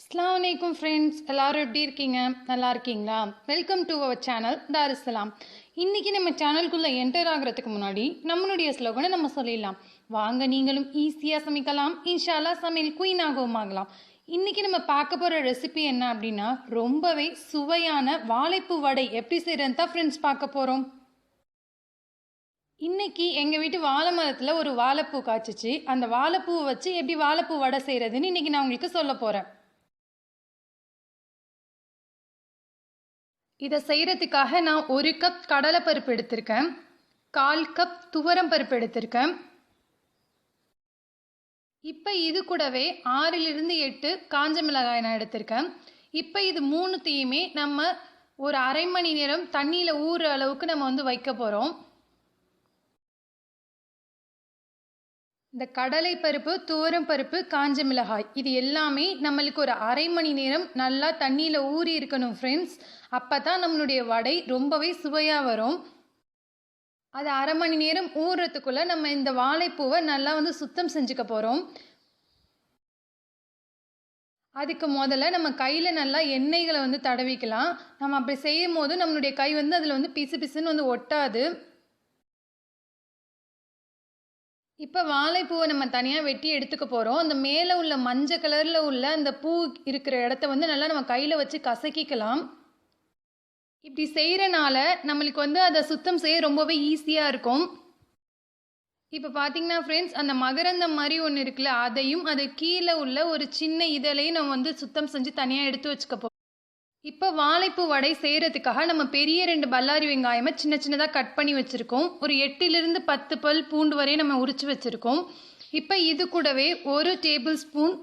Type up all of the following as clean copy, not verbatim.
Assalamualaikum friends, எல்லாரும் எப்படி இருக்கீங்க? நல்லா இருக்கீங்களா? Welcome to our channel Darussalam. இன்னைக்கு நம்ம சேனலுக்குள்ள என்டர் ஆகிறதுக்கு முன்னாடி நம்மளுடைய ஸ்லோகனை நம்ம சொல்லிடலாம். வாங்க நீங்களும் ஈஸியாக சமைக்கலாம், இன்ஷால்லா சமையல் குயின் ஆகலாம். இன்னைக்கு நம்ம பார்க்க போகிற ரெசிபி என்ன அப்படின்னா ரொம்பவே சுவையான வாழைப்பூ வடை எப்படி செய்யறதுன்னு தான் ஃப்ரெண்ட்ஸ் பார்க்க போகிறோம். இன்னைக்கு எங்கள் வீட்டு வாழை மரத்தில் ஒரு வாழைப்பூ காய்ச்சிச்சு. அந்த வாழைப்பூவை வச்சு எப்படி வாழைப்பூ வடை செய்கிறதுன்னு இன்னைக்கு நான் உங்களுக்கு சொல்ல போகிறேன். இதை செய்கிறதுக்காக நான் 1 கப் கடலைப்பருப்பு எடுத்திருக்கேன், 1/4 கப் துவரம் பருப்பு எடுத்திருக்கேன். இப்போ இது கூடவே 6லிருந்து 8 காஞ்ச மிளகாய் நான் எடுத்திருக்கேன். இப்போ இது மூணுத்தையுமே நம்ம ஒரு அரை மணி நேரம் தண்ணியில் ஊறுற அளவுக்கு நம்ம வைக்க போகிறோம். இந்த கடலை பருப்பு, துவரம் பருப்பு, காஞ்ச மிளகாய் இது எல்லாமே நம்மளுக்கு ஒரு அரை மணி நேரம் நல்லா தண்ணியில் ஊறி இருக்கணும் ஃப்ரெண்ட்ஸ். அப்போ தான் நம்மளுடைய வடை ரொம்பவே சுவையாக வரும். அது அரை மணி நேரம் ஊறுறதுக்குள்ளே நம்ம இந்த வாழைப்பூவை நல்லா சுத்தம் செஞ்சுக்க போகிறோம். அதுக்கு முதல்ல நம்ம கையில் நல்லா எண்ணெய்களை தடவிக்கலாம். நம்ம அப்படி செய்யும் போது நம்மளுடைய கை அதில் பிசு பிசுன்னு ஒட்டாது. இப்போ வாழைப்பூவை நம்ம தனியாக வெட்டி எடுத்துக்க போகிறோம். அந்த மேலே உள்ள மஞ்சள் கலரில் உள்ள அந்த பூ இருக்கிற இடத்த நல்லா நம்ம கையில் வச்சு கசக்கிக்கலாம். இப்படி செய்கிறனால நம்மளுக்கு அதை சுத்தம் செய்ய ரொம்பவே ஈஸியாக இருக்கும். இப்போ பார்த்தீங்கன்னா ஃப்ரெண்ட்ஸ், அந்த மகரந்தம் மாதிரி ஒன்று இருக்குல்ல, அதையும் அது கீழே உள்ள ஒரு சின்ன இதழையும் நம்ம சுத்தம் செஞ்சு தனியாக எடுத்து வச்சுக்க போகிறோம். இப்போ வாழைப்பூ வடை செய்கிறதுக்காக நம்ம பெரிய 2 பல்லாரி வெங்காயமாக சின்ன சின்னதாக கட் பண்ணி வச்சுருக்கோம். ஒரு 8லிருந்து 10 பல் பூண்டு வரையும் நம்ம உரித்து வச்சுருக்கோம். இப்போ இது கூடவே 1 டேபிள் ஸ்பூன்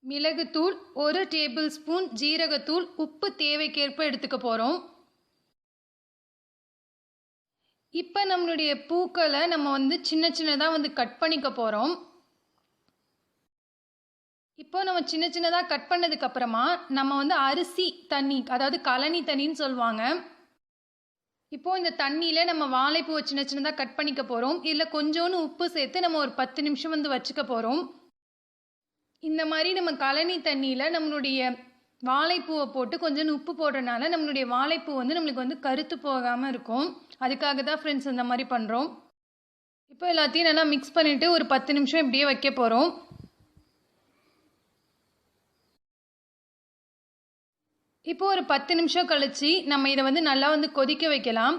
மிளகுத்தூள், 1 டேபிள் ஸ்பூன் ஜீரகத்தூள், உப்பு தேவைக்கேற்ப எடுத்துக்க போகிறோம். இப்போ நம்மளுடைய பூக்களை நம்ம சின்ன சின்னதாக கட் பண்ணிக்க போகிறோம். இப்போ நம்ம சின்ன சின்னதாக கட் பண்ணதுக்கு அப்புறமா நம்ம அரிசி தண்ணி, அதாவது கழனி தண்ணின்னு சொல்லுவாங்க. இப்போ இந்த தண்ணியில் நம்ம வாழைப்பூவை சின்ன சின்னதாக கட் பண்ணிக்க போகிறோம். இதில் கொஞ்சோன்னு உப்பு சேர்த்து நம்ம ஒரு 10 நிமிஷம் வச்சுக்க போகிறோம். இந்த மாதிரி நம்ம கழனி தண்ணியில் நம்மளுடைய வாழைப்பூவை போட்டு கொஞ்சோன்னு உப்பு போடுறதுனால நம்மளுடைய வாழைப்பூ நம்மளுக்கு கருத்து போகாமல் இருக்கும். அதுக்காக தான் ஃப்ரெண்ட்ஸ் இந்த மாதிரி பண்ணுறோம். இப்போ எல்லாத்தையும் நல்லா மிக்ஸ் பண்ணிவிட்டு ஒரு 10 நிமிஷம் இப்படியே வைக்க போகிறோம். இப்போ ஒரு 10 நிமிஷம் கழிச்சு நம்ம இதை நல்லா கொதிக்க வைக்கலாம்.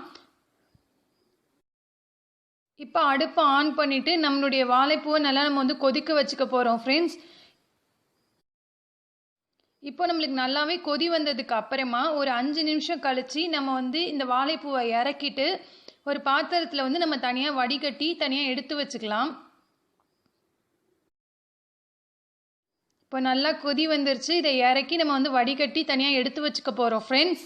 இப்போ அடுப்பை ஆன் பண்ணிவிட்டு நம்மளுடைய வாழைப்பூவை நல்லா நம்ம கொதிக்க வச்சுக்க போகிறோம் ஃப்ரெண்ட்ஸ். இப்போ நம்மளுக்கு நல்லாவே கொதி வந்ததுக்கு அப்புறமா ஒரு 5 நிமிஷம் கழிச்சு நம்ம இந்த வாழைப்பூவை இறக்கிட்டு ஒரு பாத்திரத்தில் நம்ம தனியாக வடிகட்டி தனியாக எடுத்து வச்சுக்கலாம். இப்போ நல்லா கொதி வந்துருச்சு. இதை இறக்கி நம்ம வடிகட்டி தனியாக எடுத்து வச்சுக்க போகிறோம் ஃப்ரெண்ட்ஸ்.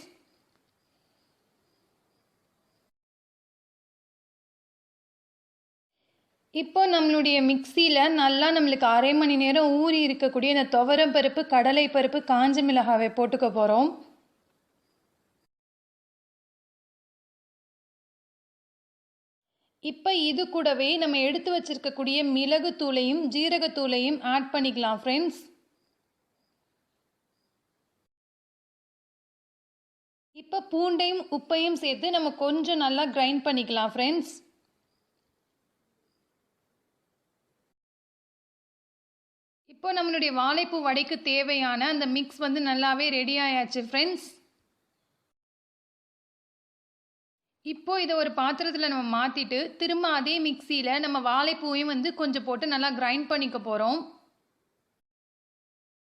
இப்போ நம்மளுடைய மிக்சியில் நல்லா நம்மளுக்கு அரை மணி நேரம் ஊறி இருக்கக்கூடிய இந்த துவரம் பருப்பு, கடலை பருப்பு, காஞ்ச மிளகாவை போட்டுக்க போகிறோம். இப்போ இது கூடவே நம்ம எடுத்து வச்சிருக்கக்கூடிய மிளகுத்தூளையும் ஜீரகத்தூளையும் ஆட் பண்ணிக்கலாம் ஃப்ரெண்ட்ஸ். இப்போ பூண்டையும் உப்பையும் சேர்த்து நம்ம கொஞ்சம் நல்லா கிரைண்ட் பண்ணிக்கலாம் ஃப்ரெண்ட்ஸ். இப்போ நம்மளுடைய வாழைப்பூ வடைக்கு தேவையான அந்த மிக்ஸ் நல்லாவே ரெடி ஆயாச்சு ஃப்ரெண்ட்ஸ். இப்போ இதை ஒரு பாத்திரத்தில் நம்ம மாற்றிட்டு திரும்ப அதே மிக்சியில் நம்ம வாழைப்பூவையும் கொஞ்சம் போட்டு நல்லா கிரைண்ட் பண்ணிக்க போகிறோம்.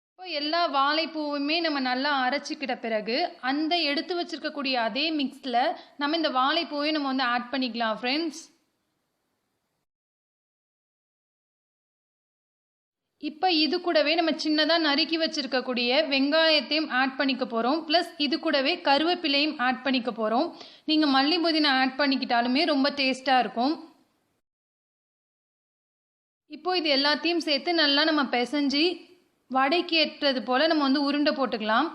இப்போ எல்லா வாழைப்பூவுமே நம்ம நல்லா அரைச்சிக்கிட்ட பிறகு அந்த எடுத்து வச்சிருக்கக்கூடிய அதே மிக்ஸில் நம்ம இந்த வாழைப்பூவையும் நம்ம ஆட் பண்ணிக்கலாம் ஃப்ரெண்ட்ஸ். இப்போ இது கூடவே நம்ம சின்னதாக நறுக்கி வச்சிருக்கக்கூடிய வெங்காயத்தையும் ஆட் பண்ணிக்க போகிறோம். ப்ளஸ் இது கூடவே கருவேப்பிலையும் ஆட் பண்ணிக்க போகிறோம். நீங்கள் மல்லி புதினா ஆட் பண்ணிக்கிட்டாலுமே ரொம்ப டேஸ்ட்டாக இருக்கும். இப்போ இது எல்லாத்தையும் சேர்த்து நல்லா நம்ம பிசைஞ்சு வடைக்கு ஏற்றது போல் நம்ம உருண்டை போட்டுக்கலாம்.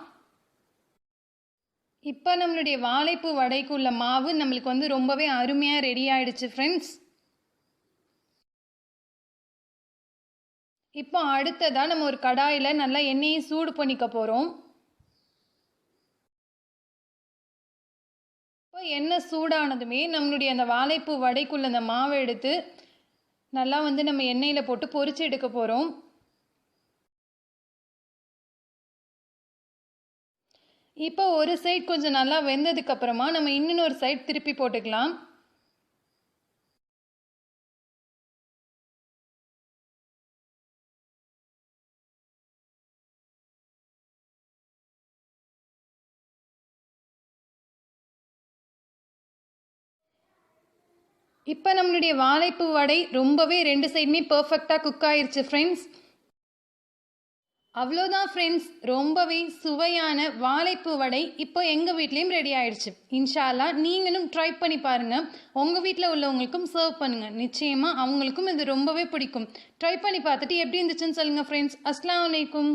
இப்போ நம்மளுடைய வாழைப்பூ வடைக்கு உள்ள மாவு நம்மளுக்கு ரொம்பவே அருமையாக ரெடி ஆயிடுச்சு ஃப்ரெண்ட்ஸ். இப்போ அடுத்ததாக நம்ம ஒரு கடாயில் நல்லா எண்ணெயை சூடு பண்ணிக்க போகிறோம். இப்போ எண்ணெய் சூடானதுமே நம்மளுடைய அந்த வாழைப்பூ வடைக்குள்ள அந்த மாவை எடுத்து நல்லா நம்ம எண்ணெயில் போட்டு பொரிச்சு எடுக்க போகிறோம். இப்போ ஒரு சைட் கொஞ்சம் நல்லா வெந்ததுக்கு அப்புறமா நம்ம இன்னொரு சைட் திருப்பி போட்டுக்கலாம். இப்போ நம்மளுடைய வாழைப்பூ வடை ரொம்பவே 2 சைடுமே பர்ஃபெக்டாக குக் ஆயிருச்சு ஃப்ரெண்ட்ஸ். அவ்வளோதான் ஃப்ரெண்ட்ஸ், ரொம்பவே சுவையான வாழைப்பூ வடை இப்போ எங்கள் வீட்லேயும் ரெடி ஆயிடுச்சு. இன்ஷா அல்லாஹ் நீங்களும் ட்ரை பண்ணி பாருங்கள். உங்கள் வீட்டில் உள்ளவங்களுக்கும் சர்வ் பண்ணுங்கள். நிச்சயமாக அவங்களுக்கும் இது ரொம்பவே பிடிக்கும். ட்ரை பண்ணி பார்த்துட்டு எப்படி இருந்துச்சுன்னு சொல்லுங்கள் ஃப்ரெண்ட்ஸ். அஸ்ஸலாமு அலைக்கும்.